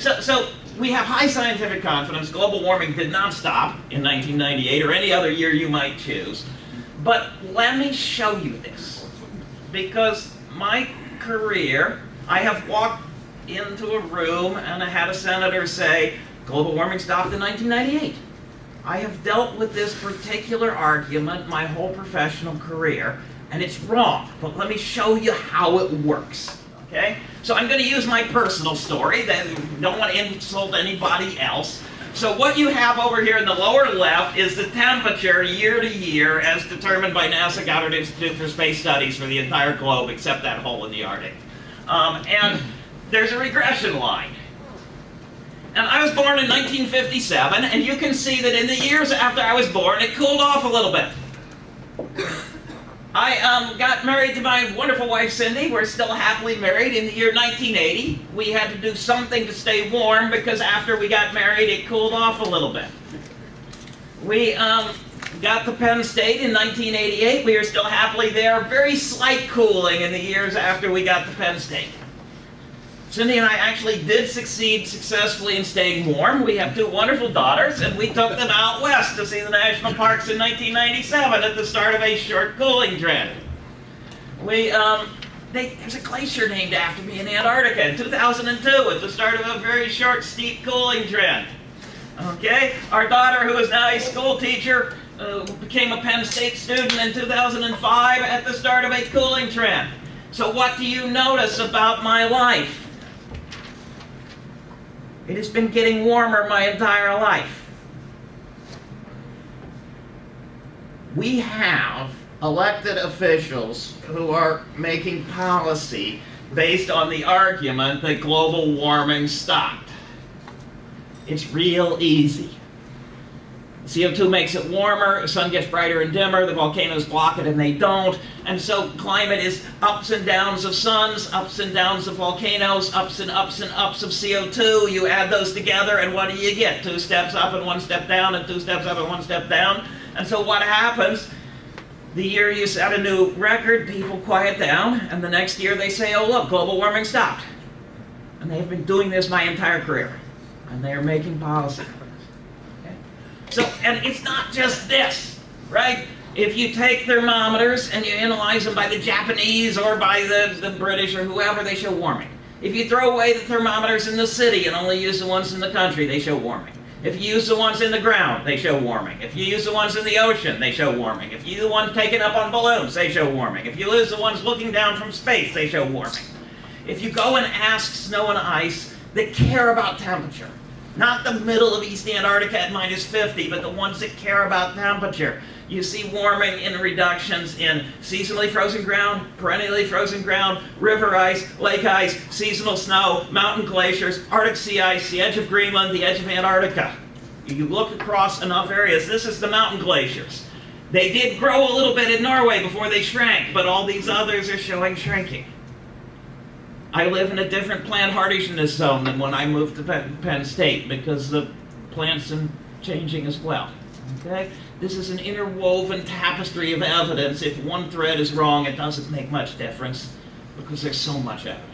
So we have high scientific confidence. Global warming did not stop in 1998 or any other year you might choose. But let me show you this. Because my career, I have walked into a room and I had a senator say, global warming stopped in 1998. I have dealt with this particular argument my whole professional career, and it's wrong. But let me show you how it works. Okay? So I'm going to use my personal story. Don't want to insult anybody else. So what you have over here in the lower left is the temperature year to year as determined by NASA Goddard Institute for Space Studies for the entire globe except that hole in the Arctic. And there's a regression line. And I was born in 1957, and you can see that in the years after I was born, it cooled off a little bit. I got married to my wonderful wife, Cindy. We're still happily married. In the year 1980, we had to do something to stay warm because after we got married, it cooled off a little bit. We got to Penn State in 1988. We were still happily there. Very slight cooling in the years after we got to Penn State. Cindy and I actually did succeed successfully in staying warm. We have two wonderful daughters, and we took them out west to see the national parks in 1997 at the start of a short cooling trend. There's a glacier named after me in Antarctica in 2002 at the start of a very short, steep cooling trend. Okay? Our daughter, who is now a school teacher, became a Penn State student in 2005 at the start of a cooling trend. So what do you notice about my life? It has been getting warmer my entire life. We have elected officials who are making policy based on the argument that global warming stopped. It's real easy. CO2 makes it warmer, the sun gets brighter and dimmer, the volcanoes block it and they don't, and so climate is ups and downs of suns, ups and downs of volcanoes, ups and ups of CO2. You add those together and what do you get? 2 steps up and 1 step down and 2 steps up and 1 step down. And so what happens? The year you set a new record, people quiet down, and the next year they say, oh look, global warming stopped. And they've been doing this my entire career, and they are making policy. So, and it's not just this, right? If you take thermometers and you analyze them by the Japanese or by the British or whoever, they show warming. If you throw away the thermometers in the city and only use the ones in the country, they show warming. If you use the ones in the ground, they show warming. If you use the ones in the ocean, they show warming. If you use the ones taken up on balloons, they show warming. If you use the ones looking down from space, they show warming. If you go and ask snow and ice that care about temperature, not the middle of East Antarctica at -50, but the ones that care about temperature. You see warming in reductions in seasonally frozen ground, perennially frozen ground, river ice, lake ice, seasonal snow, mountain glaciers, Arctic sea ice, the edge of Greenland, the edge of Antarctica. You look across enough areas, this is the mountain glaciers. They did grow a little bit in Norway before they shrank, but all these others are showing shrinking. I live in a different plant hardiness zone than when I moved to Penn State because the plants are changing as well. Okay? This is an interwoven tapestry of evidence. If one thread is wrong, it doesn't make much difference because there's so much evidence.